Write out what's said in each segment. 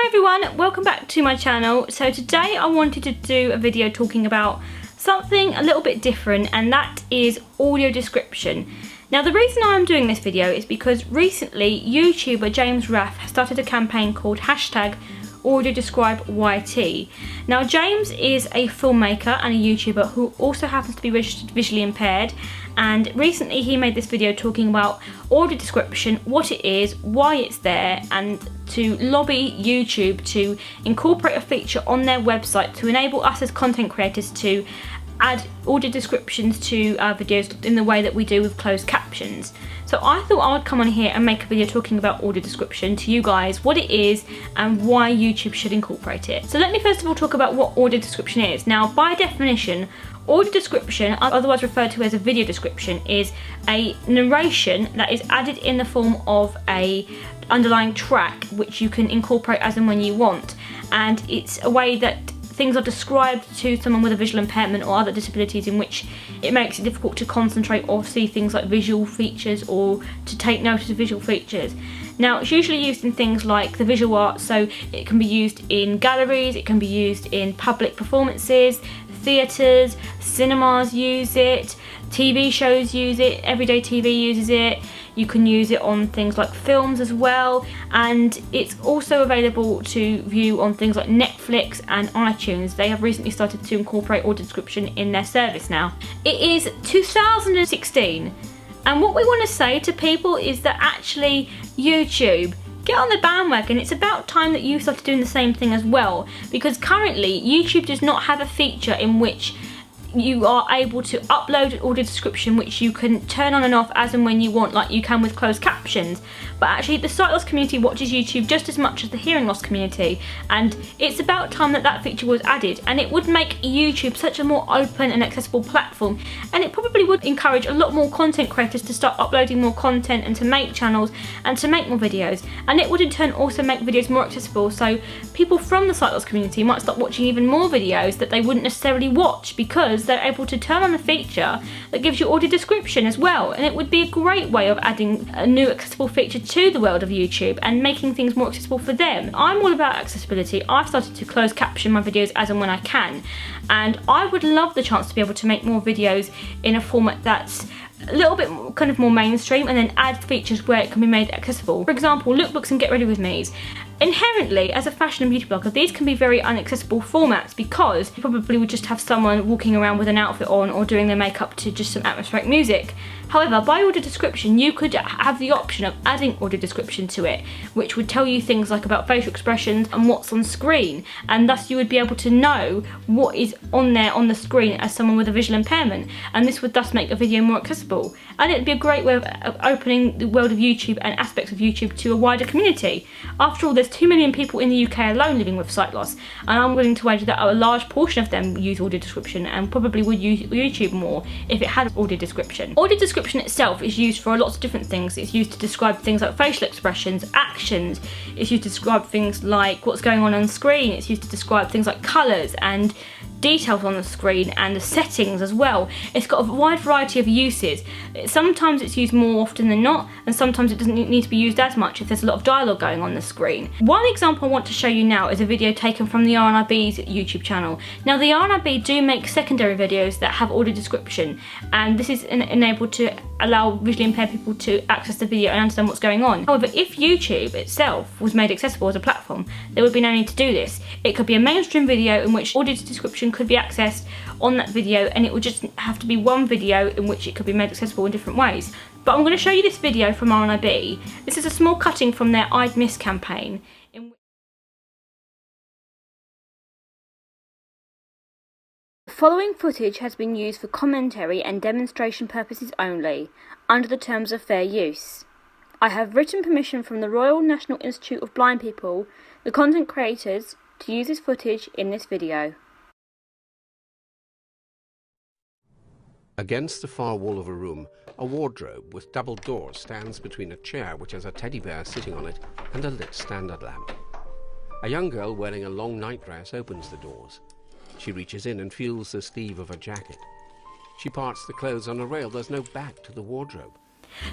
Hi everyone, welcome back to my channel. So today I wanted to do a video talking about something a little bit different, and that is audio description. Now the reason I'm doing this video is because recently YouTuber James Raff has started a campaign called #AudioDescribeYT. Now James is a filmmaker and a YouTuber who also happens to be registered visually impaired, and recently he made this video talking about audio description, what it is, why it's there, and to lobby YouTube to incorporate a feature on their website to enable us as content creators to add audio descriptions to our videos in the way that we do with closed captions. So I thought I would come on here and make a video talking about audio description to you guys, what it is and why YouTube should incorporate it. So let me first of all talk about what audio description is. Now by definition, audio description, otherwise referred to as a video description, is a narration that is added in the form of a underlying track which you can incorporate as and when you want, and it's a way that things are described to someone with a visual impairment or other disabilities in which it makes it difficult to concentrate or see things like visual features or to take notice of visual features. Now it's usually used in things like the visual arts, so it can be used in galleries, it can be used in public performances, theatres, cinemas use it, TV shows use it, everyday TV uses it. You can use it on things like films as well, and it's also available to view on things like Netflix and iTunes. They have recently started to incorporate audio description in their service now. It is 2016, and what we want to say to people is that actually YouTube, get on the bandwagon. It's about time that you started doing the same thing as well, because currently YouTube does not have a feature in which you are able to upload an audio description which you can turn on and off as and when you want, like you can with closed captions. But actually the sight loss community watches YouTube just as much as the hearing loss community, and it's about time that that feature was added, and it would make YouTube such a more open and accessible platform, and it probably would encourage a lot more content creators to start uploading more content and to make channels and to make more videos, and it would in turn also make videos more accessible, so people from the sight loss community might start watching even more videos that they wouldn't necessarily watch because they're able to turn on a feature that gives you audio description as well. And it would be a great way of adding a new accessible feature to the world of YouTube and making things more accessible for them. I'm all about accessibility. I've started to close caption my videos as and when I can, and I would love the chance to be able to make more videos in a format that's a little bit more, kind of more mainstream, and then add features where it can be made accessible. For example, lookbooks and get ready with me's. Inherently, as a fashion and beauty blogger, these can be very inaccessible formats because you probably would just have someone walking around with an outfit on or doing their makeup to just some atmospheric music. However, by audio description, you could have the option of adding audio description to it, which would tell you things like about facial expressions and what's on screen, and thus you would be able to know what is on there on the screen as someone with a visual impairment, and this would thus make a video more accessible. And it'd be a great way of opening the world of YouTube and aspects of YouTube to a wider community. After all, there's 2 million people in the UK alone living with sight loss, and I'm willing to wager that a large portion of them use audio description and probably would use YouTube more if it had audio description. Audio description itself is used for lots of different things. It's used to describe things like facial expressions, actions, it's used to describe things like what's going on screen, it's used to describe things like colours and details on the screen and the settings as well. It's got a wide variety of uses. Sometimes it's used more often than not, and sometimes it doesn't need to be used as much if there's a lot of dialogue going on the screen. One example I want to show you now is a video taken from the RNIB's YouTube channel. Now the RNIB do make secondary videos that have audio description, and this is enabled to allow visually impaired people to access the video and understand what's going on. However, if YouTube itself was made accessible as a platform, there would be no need to do this. It could be a mainstream video in which audio description could be accessed on that video, and it would just have to be one video in which it could be made accessible in different ways. But I'm going to show you this video from RNIB. This is a small cutting from their I'd Miss campaign. The following footage has been used for commentary and demonstration purposes only, under the terms of fair use. I have written permission from the Royal National Institute of Blind People, the content creators, to use this footage in this video. Against the far wall of a room, a wardrobe with double doors stands between a chair which has a teddy bear sitting on it and a lit standard lamp. A young girl wearing a long nightdress opens the doors. She reaches in and feels the sleeve of a jacket. She parts the clothes on a rail. There's no back to the wardrobe.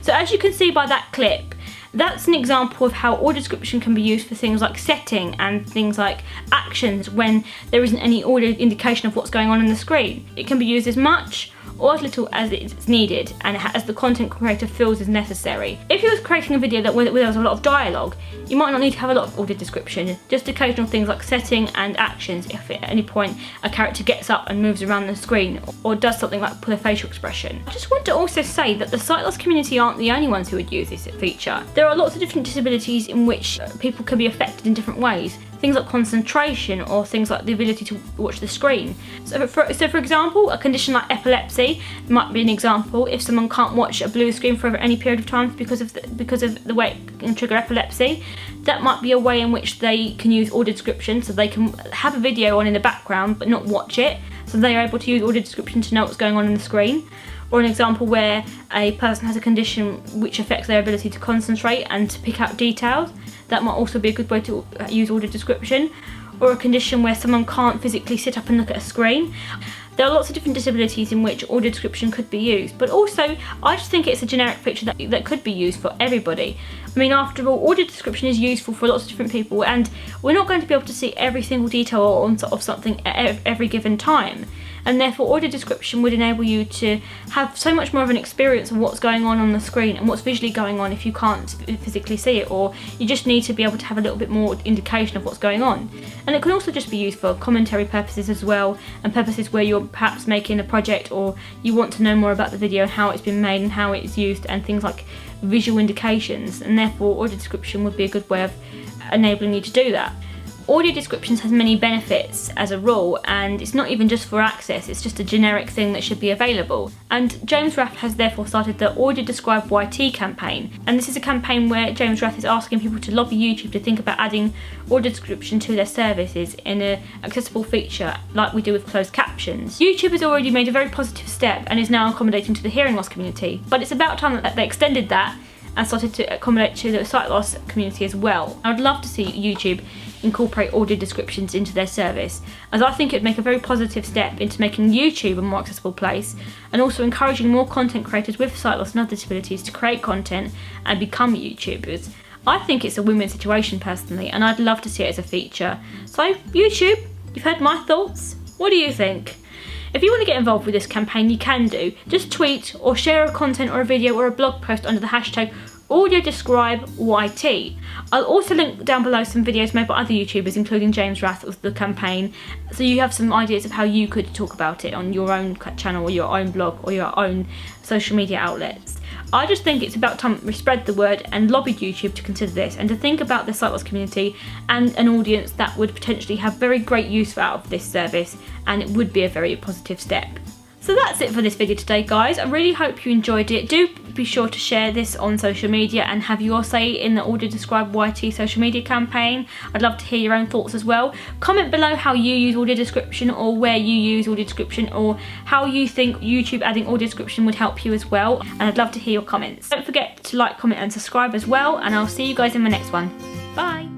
So as you can see by that clip, That's an example of how audio description can be used for things like setting and things like actions when there isn't any audio indication of what's going on the screen. It can be used as much or as little as it's needed and as the content creator feels is necessary. If you was creating a video where there was a lot of dialogue, you might not need to have a lot of audio description, just occasional things like setting and actions if at any point a character gets up and moves around the screen or does something like pull a facial expression. I just want to also say that the sight loss community aren't the only ones who would use this feature. There are lots of different disabilities in which people can be affected in different ways. Things like concentration or things like the ability to watch the screen. So for example, a condition like epilepsy might be an example. If someone can't watch a blue screen for any period of time because of the way it can trigger epilepsy, that might be a way in which they can use audio description, so they can have a video on in the background but not watch it, so they are able to use audio description to know what's going on the screen. Or an example where a person has a condition which affects their ability to concentrate and to pick out details. That might also be a good way to use audio description. Or a condition where someone can't physically sit up and look at a screen. There are lots of different disabilities in which audio description could be used, but also I just think it's a generic feature that could be used for everybody. I mean, after all, audio description is useful for lots of different people, and we're not going to be able to see every single detail of something at every given time. And therefore audio description would enable you to have so much more of an experience of what's going on the screen and what's visually going on if you can't physically see it, or you just need to be able to have a little bit more indication of what's going on. And it can also just be used for commentary purposes as well, and purposes where you're perhaps making a project or you want to know more about the video and how it's been made and how it's used and things like visual indications, and therefore audio description would be a good way of enabling you to do that. Audio descriptions has many benefits as a rule, and it's not even just for access, it's just a generic thing that should be available. And James Rath has therefore started the Audio Describe YT campaign, and this is a campaign where James Rath is asking people to lobby YouTube to think about adding audio description to their services in an accessible feature like we do with closed captions. YouTube has already made a very positive step and is now accommodating to the hearing loss community, but it's about time that they extended that and started to accommodate to the sight loss community as well. I would love to see YouTube incorporate audio descriptions into their service, as I think it would make a very positive step into making YouTube a more accessible place and also encouraging more content creators with sight loss and other disabilities to create content and become YouTubers. I think it's a win-win situation personally, and I'd love to see it as a feature. So YouTube, you've heard my thoughts. What do you think? If you want to get involved with this campaign, you can do. Just tweet or share a content or a video or a blog post under the hashtag AudioDescribeYT. I'll also link down below some videos made by other YouTubers, including James Rath of the campaign, so you have some ideas of how you could talk about it on your own channel or your own blog or your own social media outlets. I just think it's about time we spread the word and lobbied YouTube to consider this and to think about the sight loss community and an audience that would potentially have very great use out of this service, and it would be a very positive step. So that's it for this video today, guys. I really hope you enjoyed it. Do be sure to share this on social media and have your say in the Audio Describe YT social media campaign. I'd love to hear your own thoughts as well. Comment below how you use audio description or where you use audio description or how you think YouTube adding audio description would help you as well. And I'd love to hear your comments. Don't forget to like, comment and subscribe as well, and I'll see you guys in my next one. Bye!